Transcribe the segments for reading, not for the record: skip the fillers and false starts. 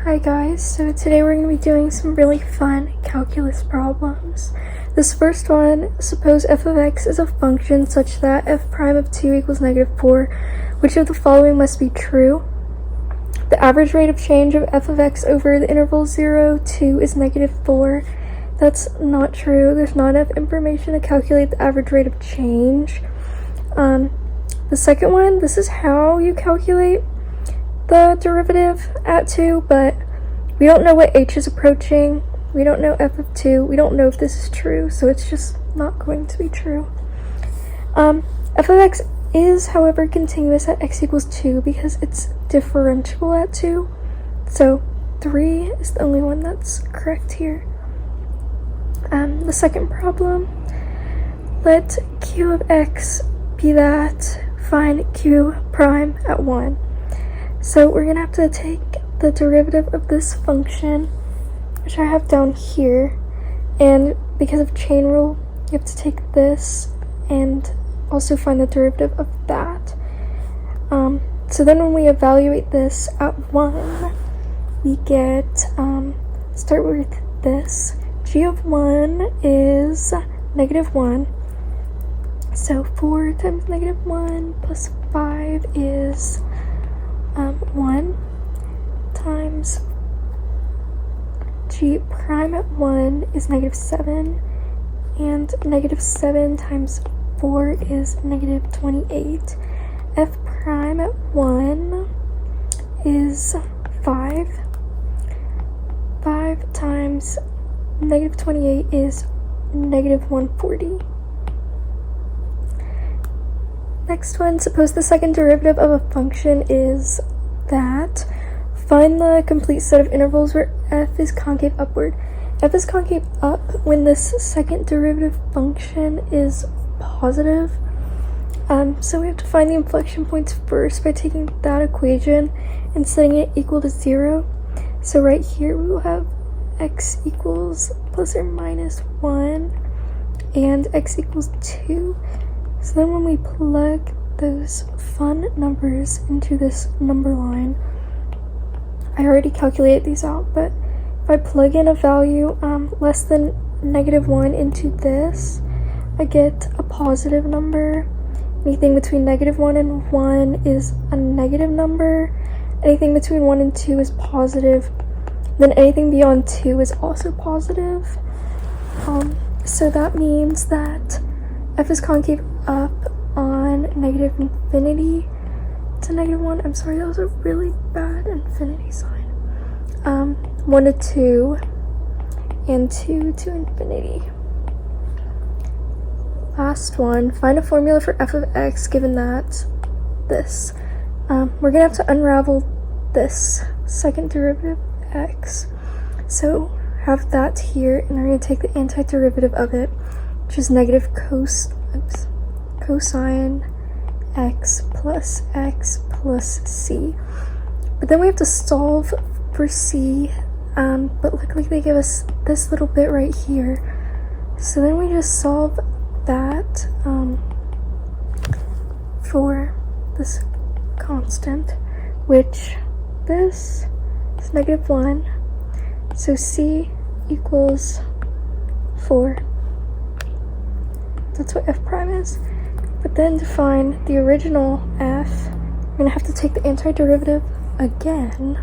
Hi guys, so today we're going to be doing some really fun calculus problems. This first one, suppose f of x is a function such that f prime of 2 equals -4. Which of the following must be true? The average rate of change of f of x over the interval 0, 2 is -4. That's not true. There's not enough information to calculate the average rate of change. The second one, this is how you calculate the derivative at 2, but we don't know what h is approaching. We don't know f of 2. We don't know if this is true, so it's just not going to be true. F of x is, however, continuous at x equals 2 because it's differentiable at 2. So 3 is the only one that's correct here. The second problem, let q of x be that, find q prime at 1. So we're gonna have to take the derivative of this function, which I have down here, and because of chain rule, you have to take this and also find the derivative of that. So then when we evaluate this at 1, we get, start with this. G of 1 is -1. So 4 times -1 plus 5 is 1 times g prime at 1 is -7, and -7 times 4 is -28. F prime at 1 is 5. 5 times -28 is -140. Next one, suppose the second derivative of a function is that. Find the complete set of intervals where f is concave upward. F is concave up when this second derivative function is positive. So we have to find the inflection points first by taking that equation and setting it equal to 0. So right here we will have x equals ±1 and x equals 2. So then when we plug those fun numbers into this number line, I already calculated these out, but if I plug in a value less than -1 into this, I get a positive number. Anything between -1 and 1 is a negative number. Anything between 1 and 2 is positive. Then anything beyond 2 is also positive. So that means that f is concave up on -infinity to -1. I'm sorry, that was a really bad infinity sign. 1 to 2 and 2 to infinity. Last one, find a formula for f of x given that this. We're gonna have to unravel this second derivative x. So have that here, and we're gonna take the antiderivative of it, which is negative cosine x plus c. But then we have to solve for c, but luckily they give us this little bit right here. So then we just solve that for this constant, which this is -1. So c equals 4. That's what f prime is. But then to find the original f, we're going to have to take the antiderivative again,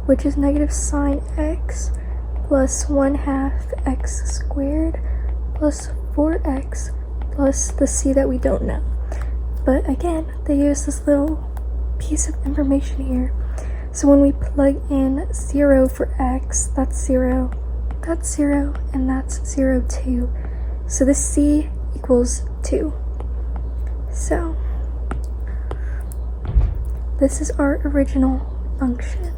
which is -sine x plus 1/2 x squared plus 4x plus the c that we don't know. But again, they use this little piece of information here. So when we plug in 0 for x, that's 0, and that's 0 too. So the c equals 2. So this is our original function.